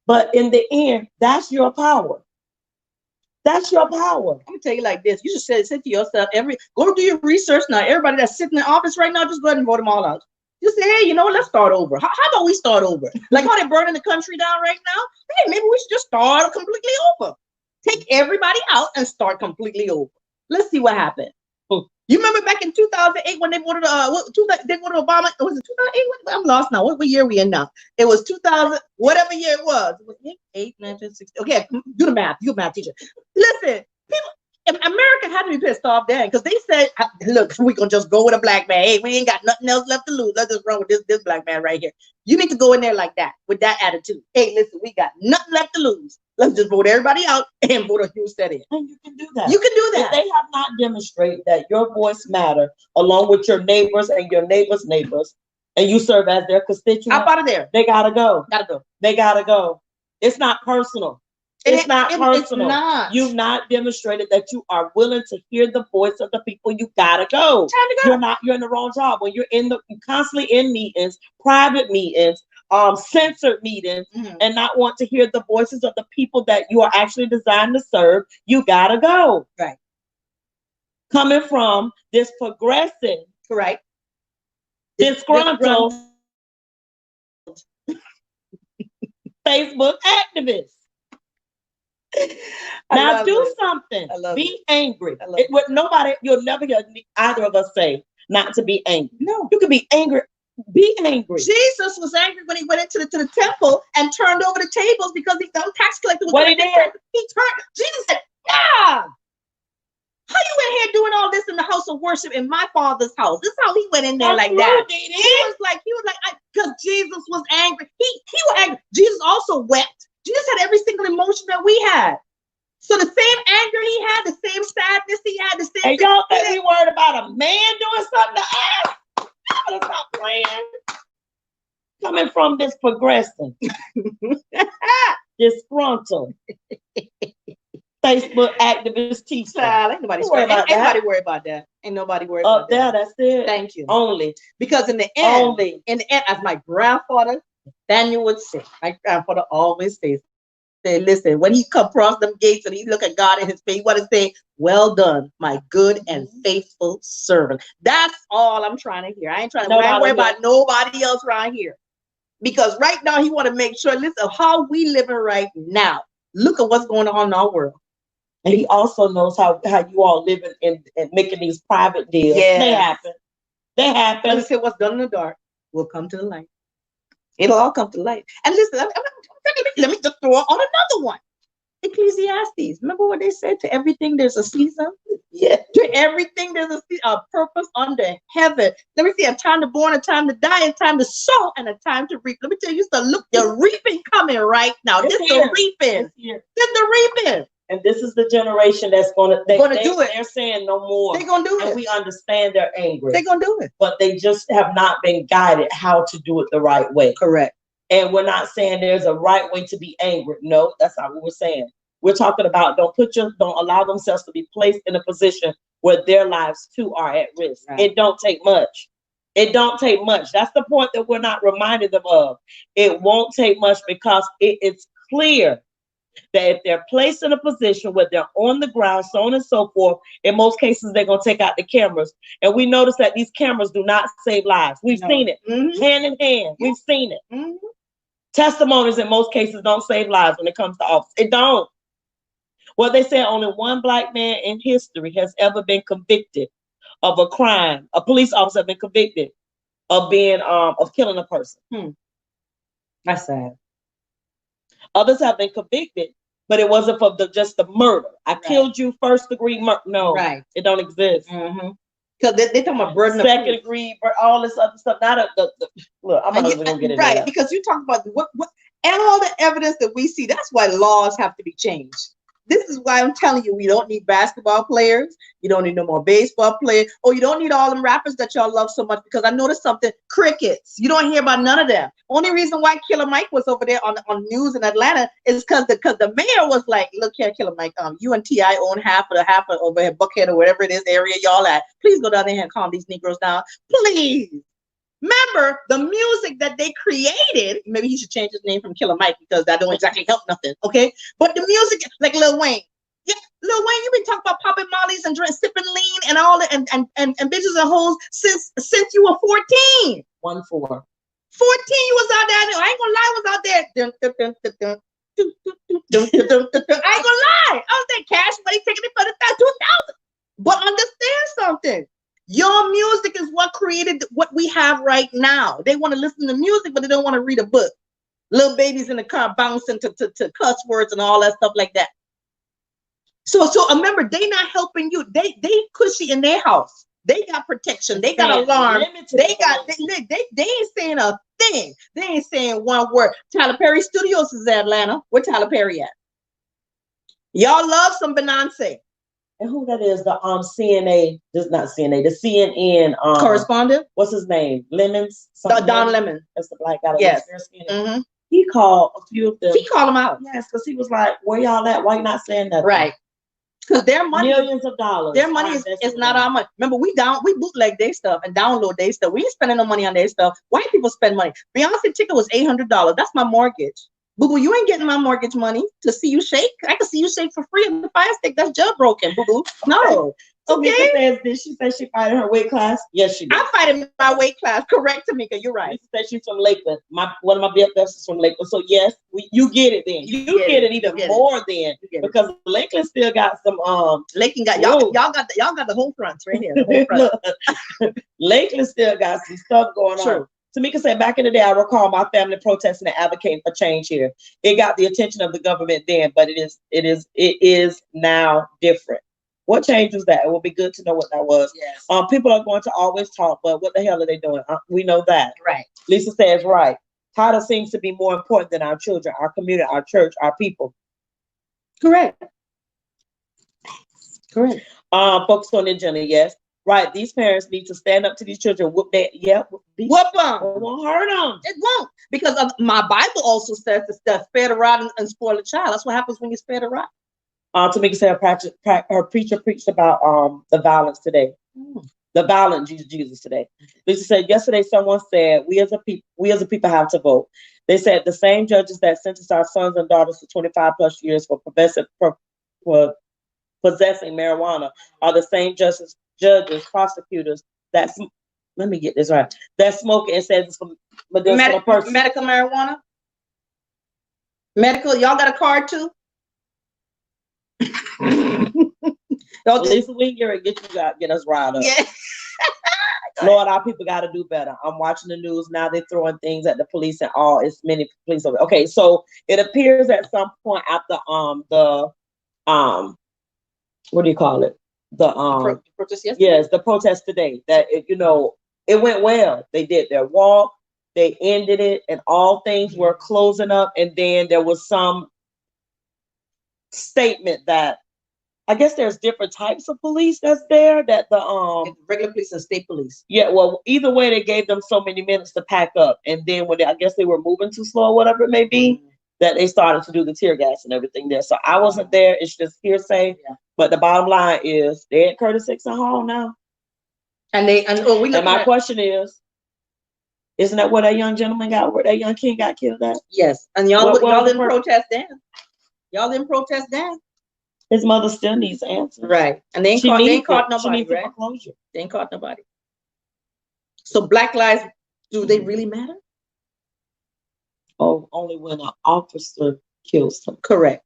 But in the end, that's your power. That's your power. I'm gonna tell you like this. You should say to yourself, go do your research now. Everybody that's sitting in the office right now, just go ahead and vote them all out. Just say, hey, let's start over. How about we start over? Like how they burning the country down right now? Hey, maybe we should just start completely over. Take everybody out and start completely over. Let's see what happened. You remember back in 2008 when they voted they voted Obama? Was it 2008? I'm lost now. What year are we in now? It was 2000, whatever year it was. It was 8, 9, 10, 16. Okay, do the math. You're a math teacher. Listen, America had to be pissed off then because they said, look, we're going to just go with a black man. Hey, we ain't got nothing else left to lose. Let's just run with this black man right here. You need to go in there like that, with that attitude. Hey, listen, we got nothing left to lose. Let's just vote everybody out and vote a new set in. And you can do that. You can do that. If they have not demonstrated that your voice matters along with your neighbors and your neighbors' neighbors, and you serve as their constituent, up out of there. They got to go. Got to go. They got to go. It's not personal. It's not personal. It's not. You've not demonstrated that you are willing to hear the voice of the people. You gotta go. Time to go. You're in the wrong job. When you're constantly in meetings, private meetings, censored meetings, and not want to hear the voices of the people that you are actually designed to serve, you gotta go. Right. coming from this progressive, Correct. disgruntled Facebook activist. Now do something. Be angry. Nobody, you'll never hear either of us say not to be angry. No. You can be angry. Be angry. Jesus was angry when he went into the temple and turned over the tables because the tax collector was what he did. He turned. Jesus said, "Yeah, how you in here doing all this in the house of worship in my father's house?" This is how he went in there like that. He was like, because Jesus was angry. He was angry. Jesus also wept. Jesus had every single emotion that we had. So the same anger he had, the same sadness he had, the same. And y'all think we worried about a man doing something to us? Stop playing. Coming from this progressive, disgruntled Facebook activist teacher. Ain't nobody worried about that. Ain't nobody worried about that. Up there, that's it. Thank you. Only. Because in the end, as my grandfather, Daniel would say, my grandfather always says, listen, when he come across them gates and he look at God in his face, he want to say, "Well done, my good and faithful servant." That's all I'm trying to hear. I ain't trying to worry about nobody else right here. Because right now he want to make sure, listen, of how we living right now. Look at what's going on in our world. And he also knows how you all living and making these private deals. Yeah. They happen. Let me say, what's done in the dark will come to the light. It'll all come to the light. And listen, let me just throw on another one. Ecclesiastes. Remember what they said? To everything there's a season. Yeah. To everything there's a purpose under heaven. Let me see, a time to born, a time to die, a time to sow, and a time to reap. Let me tell you, look, the reaping coming right now. This is the reaping. This is the reaping. And this is the generation that's gonna do it. They're saying no more. They're gonna do it. And we understand they're angry. They're gonna do it. But they just have not been guided how to do it the right way. Correct. And we're not saying there's a right way to be angry. No, that's not what we're saying. We're talking about don't allow themselves to be placed in a position where their lives too are at risk. Right. It don't take much. It don't take much. That's the point that we're not reminding them of. It won't take much because it's clear that if they're placed in a position where they're on the ground, so on and so forth, in most cases, they're going to take out the cameras. And we notice that these cameras do not save lives. We've seen it hand in hand. We've seen it. Testimonies in most cases don't save lives when it comes to office. It don't. Well, they say only one black man in history has ever been convicted of a crime. A police officer has been convicted of being of killing a person. That's sad. Others have been convicted, but it wasn't for just the murder. I killed you, first degree murder. No, it don't exist. Because they talking about burden of second degree, all this other stuff. Not look, I'm not even gonna get into that. Because you talk about what and all the evidence that we see. That's why laws have to be changed. This is why I'm telling you, we don't need basketball players. You don't need no more baseball players. Or you don't need all them rappers that y'all love so much. Because I noticed something, crickets. You don't hear about none of them. Only reason why Killer Mike was over there on news in Atlanta is because the mayor was like, "Look here, Killer Mike, you and T.I. own half of over here, Buckhead or whatever it is area y'all at. Please go down there and calm these Negroes down. Please." Remember, the music that they created, maybe he should change his name from Killer Mike because that don't exactly help nothing, okay? But the music, like Lil Wayne. Yeah, Lil Wayne, you've been talking about popping mollies and sipping lean and all that and bitches and hoes since you were 14. 14. 14, you was out there. I ain't gonna lie, I was out there. I ain't gonna lie. I was there, cash money, taking it for the 2,000. But understand something. Your music is what created what we have right now. They want to listen to music, but they don't want to read a book. Little babies in the car bouncing to cuss words and all that stuff like that. So remember, they not helping you. They cushy in their house. They got protection. They got alarm. They ain't saying a thing. They ain't saying one word. Tyler Perry Studios is in Atlanta. Where Tyler Perry at? Y'all love some Beyonce. And who that is, the CNA, this is not CNA, the CNN correspondent. What's his name? Lemons? Don Lemon. That's the black guy. Yes. He called a few of them. He called them out. Yes, because he was like, "Where y'all at? Why you not saying that?" Right. Because their money, millions of dollars. Their money is not our money. Remember, we bootleg their stuff and download their stuff. We ain't spending no money on their stuff. White people spend money. Beyonce ticket was $800. That's my mortgage. Boo-boo, you ain't getting my mortgage money to see you shake. I can see you shake for free on the fire stick. That's jailbroken, boo-boo. No. Tamika says, did she say she fighting her weight class? Yes, she did. I'm fighting my weight class. Correct, Tamika. You're right. She said she's from Lakeland. One of my BFFs is from Lakeland. So yes, you get it then. You get it even more then, because Lakeland still got some Lakeland got y'all got the whole fronts right here. The whole front. Lakeland still got some stuff going on. Tamika said, back in the day, I recall my family protesting and advocating for change here. It got the attention of the government then, but it is now different. What change was that? It will be good to know what that was. Yes. People are going to always talk, but what the hell are they doing? We know that. Right. Lisa says, right. Title seems to be more important than our children, our community, our church, our people. Correct. Correct. Focus on the agenda, yes. Right, these parents need to stand up to these children. Whoop them. Whoop them. It won't hurt them. It won't, because my Bible also says that spare the rod and spoil the child. That's what happens when you spare the rod. Tamika said her preacher preached about the violence today. The violent Jesus today. Lisa said, yesterday someone said, we as a people have to vote. They said the same judges that sentenced our sons and daughters to 25 plus years for possessing marijuana are the same judges, prosecutors let me get this right, that smoke and says it's for medicinal purposes. Medical marijuana? Medical, y'all got a card too? Lisa, we get us riled up. Yeah. Lord, our people got to do better. I'm watching the news now. They're throwing things at the police and all. It's many police over. Okay, so it appears at some point after what do you call it? The protest yesterday? Yes, the protest today. That it went well. They did their walk. They ended it, and all things were closing up. And then there was some statement that I guess there's different types of police that's there. That the regular police and state police. Yeah, well, either way, they gave them so many minutes to pack up, and then when I guess they were moving too slow, or whatever it may be, that they started to do the tear gas and everything there. So I wasn't there. It's just hearsay. Yeah. But the bottom line is they're at Curtis Six and Hall now. And my question is, isn't that where that young gentleman where that young king got killed at? Yes. And y'all didn't protest then. Y'all didn't protest then. His mother still needs answers. Right. And they ain't caught nobody, right? Closure. They ain't caught nobody. So Black lives, do they really matter? Oh, only when an officer kills them. Correct.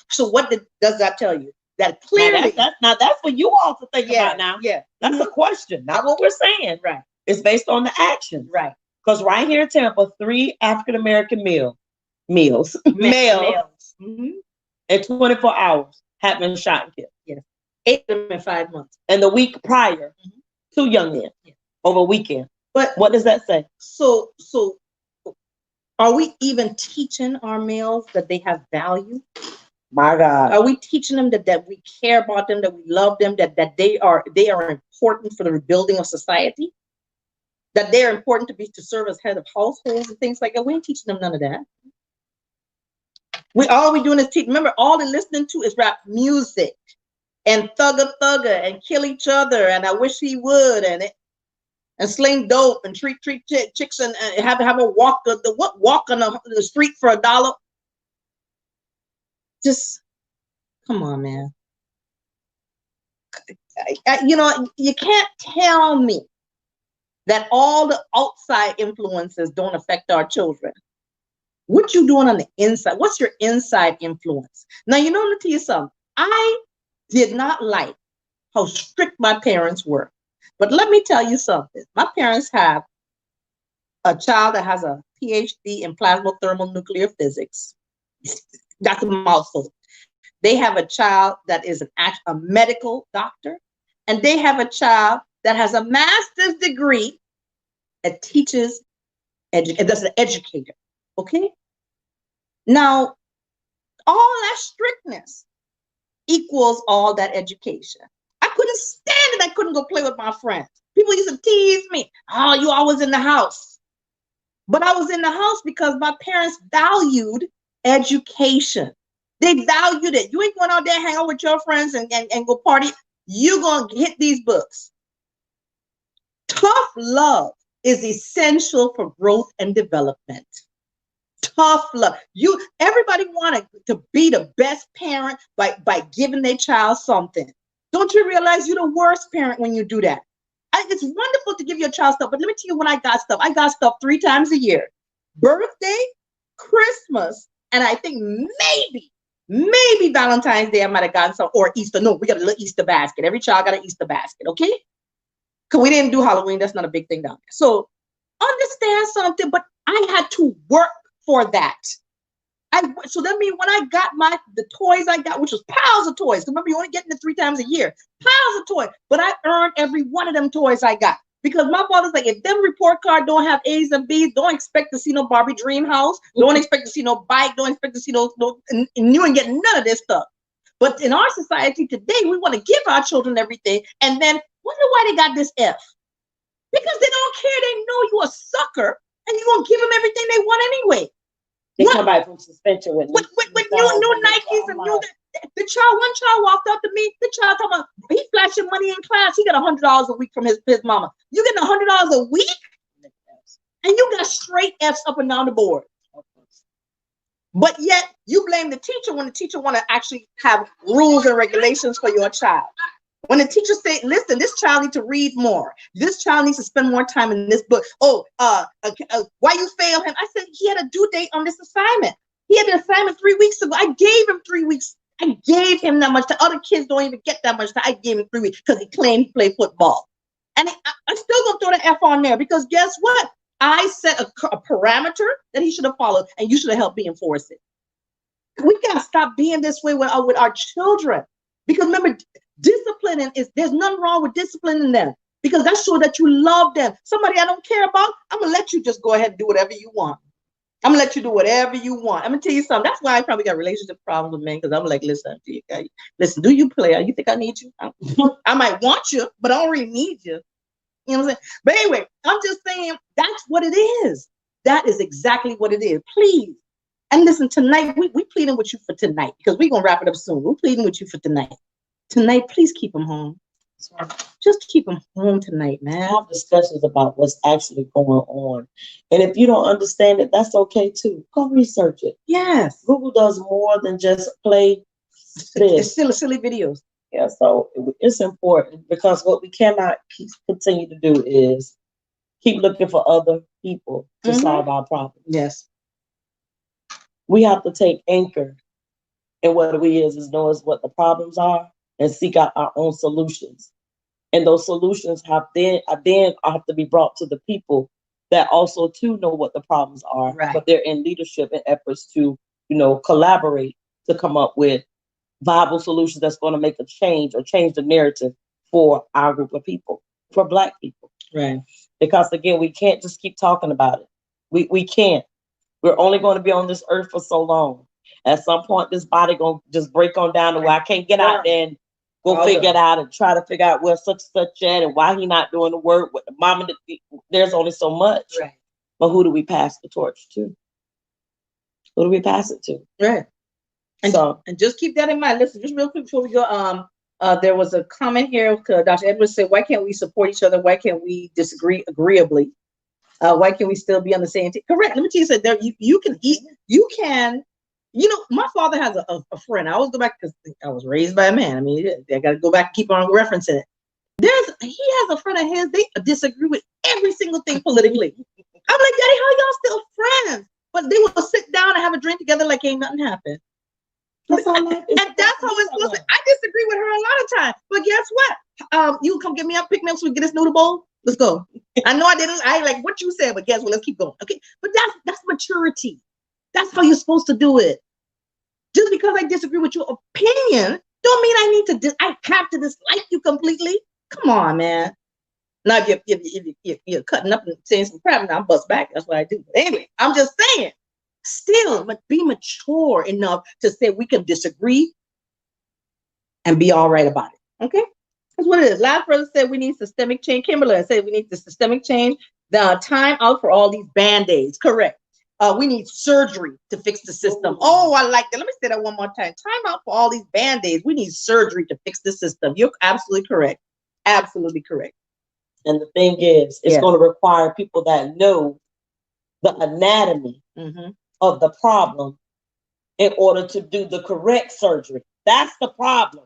So what does that tell you? That clearly now that's what you all to think about now. Yeah. That's the question, not what we're saying. Right. It's based on the action. Right. Because right here in Tampa, 3 African-American males in 24 hours have been shot and killed. Yes. 8 of them in 5 months. And the week prior, 2 young men over a weekend. But what does that say? So are we even teaching our males that they have value? My God. Are we teaching them that we care about them, that we love them, that they are important for the rebuilding of society? That they're important to serve as head of households and things like that? We ain't teaching them none of that. All we doing is teach. Remember, all they're listening to is rap music and thugger and kill each other, and I wish he would, and sling dope and treat chicks and have a walk on the street for $1. Just come on, man. You can't tell me that all the outside influences don't affect our children. What you doing on the inside? What's your inside influence? Now, let me tell you something. I did not like how strict my parents were. But let me tell you something. My parents have a child that has a PhD in plasma thermonuclear physics. That's a mouthful. They have a child that is a medical doctor. And they have a child that has a master's degree and teaches, and that's an educator. Okay? Now, all that strictness equals all that education. I couldn't stand it. I couldn't go play with my friends. People used to tease me. Oh, you always in the house. But I was in the house because my parents valued education. They valued it. You ain't going out there and hang out with your friends and go party. You're going to hit these books. Tough love is essential for growth and development. Tough love. Everybody wanted to be the best parent by giving their child something. Don't you realize you're the worst parent when you do that? It's wonderful to give your child stuff, but let me tell you when I got stuff. I got stuff 3 times a year. Birthday, Christmas, and I think maybe Valentine's Day I might have gotten some, or Easter. No, we got a little Easter basket. Every child got an Easter basket, okay? Because we didn't do Halloween. That's not a big thing down there. So understand something, but I had to work for that. So that means when I got the toys I got, which was piles of toys. Remember, you're only getting it 3 times a year. Piles of toys. But I earned every one of them toys I got. Because my father's like, if them report card don't have A's and B's, don't expect to see no Barbie dream house. Don't expect to see no bike. Don't expect to see and you ain't getting none of this stuff. But in our society today, we want to give our children everything. And then wonder why they got this F. Because they don't care. They know you're a sucker. And you're going to give them everything they want anyway. They come back from suspension with new Nikes and new. One child walked up to me. The child talking about he flashing money in class. He got $100 a week from his mama. You getting $100 a week, and you got straight F's up and down the board. But yet you blame the teacher when the teacher want to actually have rules and regulations for your child. When the teacher say, listen, this child needs to read more. This child needs to spend more time in this book. Why you fail him? I said, he had a due date on this assignment. He had an assignment 3 weeks ago. I gave him 3 weeks. I gave him that much. The other kids don't even get that much time. I gave him 3 weeks because he claimed he played football. And I'm still going to throw the F on there because guess what? I set a parameter that he should have followed, and you should have helped me enforce it. We got to stop being this way with our children. Because remember, disciplining there's nothing wrong with disciplining them because that shows that you love them. Somebody I don't care about, I'm gonna let you just go ahead and do whatever you want. I'm gonna let you do whatever you want. I'm gonna tell you something. That's why I probably got relationship problems with men because I'm like, listen, do you play? You think I need you? I might want you, but I don't really need you. You know what I'm saying? But anyway, I'm just saying that's what it is. That is exactly what it is. Please. And listen, tonight, we pleading with you for tonight because we're gonna wrap it up soon. We're pleading with you for tonight. Tonight, please keep them home. Just keep them home tonight, man. Have discussions about what's actually going on. And if you don't understand it, that's okay too. Go research it. Yes. Google does more than just play this. It's still silly videos. Yeah, so it's important because what we cannot continue to do is keep looking for other people to solve our problems. Yes. We have to take anchor in what it is know what the problems are and seek out our own solutions. And those solutions have to be brought to the people that also too know what the problems are, right. But they're in leadership and efforts to, collaborate to come up with viable solutions that's going to make a change or change the narrative for our group of people, for Black people. Right. Because again, we can't just keep talking about it. We can't. We're only going to be on this earth for so long. At some point, this body going to just break on down to where I can't get out there and go figure it out and try to figure out where such at and why he not doing the work with the mom and there's only so much. Right. But who do we pass the torch to? Who do we pass it to? Right. And just keep that in mind. Listen, just real quick before we go, there was a comment here. Dr. Edwards said, why can't we support each other? Why can't we disagree agreeably? Why can't we still be on the same team? Correct. Let me tell you something. You can eat. You can. My father has a friend. I always go back because I was raised by a man. I mean, I got to go back and keep on referencing it. He has a friend of his. They disagree with every single thing politically. I'm like, Daddy, how y'all still friends? But they will sit down and have a drink together like ain't nothing happened. And that's how it's supposed to. I disagree with her a lot of times. But guess what? You come get me up, pick me up so we get this noodle bowl. Let's go. I know I like what you said, but guess what? Let's keep going. Okay. But that's maturity. That's how you're supposed to do it. Just because I disagree with your opinion, don't mean I have to dislike you completely. Come on, man. Now if you're cutting up and saying some crap, now I'm bust back. That's what I do. But anyway, I'm just saying. Still, but be mature enough to say we can disagree and be all right about it. Okay? That's what it is. Last brother said we need systemic change. Kimberly said we need the systemic change. The time out for all these band-aids. Correct. We need surgery to fix the system. Oh, I like that. Let me say that one more time. Time out for all these band-aids. We need surgery to fix the system. You're absolutely correct. Absolutely correct. And the thing is, it's going to require people that know the anatomy of the problem in order to do the correct surgery. That's the problem.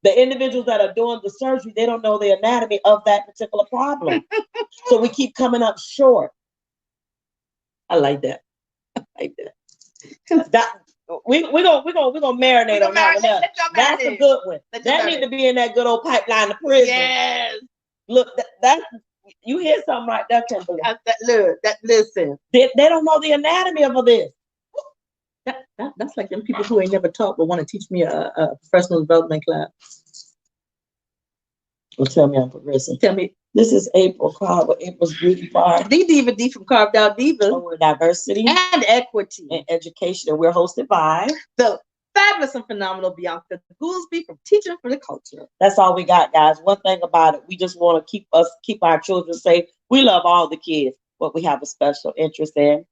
The individuals that are doing the surgery, they don't know the anatomy of that particular problem. So we keep coming up short. I like that. I like that. That we're gonna marinate on that one. That's a good one. That need to be in that good old pipeline to prison. Yes. Look, that's you hear something right there, Kimberly. Listen. They don't know the anatomy of this. That's like them people who ain't never taught but want to teach me a professional development class. Well, tell me I'm progressing. Tell me. This is April Carr with April's Beauty Bar. The Diva D from Carved Out Divas. We're diversity and equity and education, and we're hosted by the fabulous and phenomenal Bianca Goolsby from Teaching for the Culture. That's all we got, guys. One thing about it, we just want to keep our children safe. We love all the kids, but we have a special interest in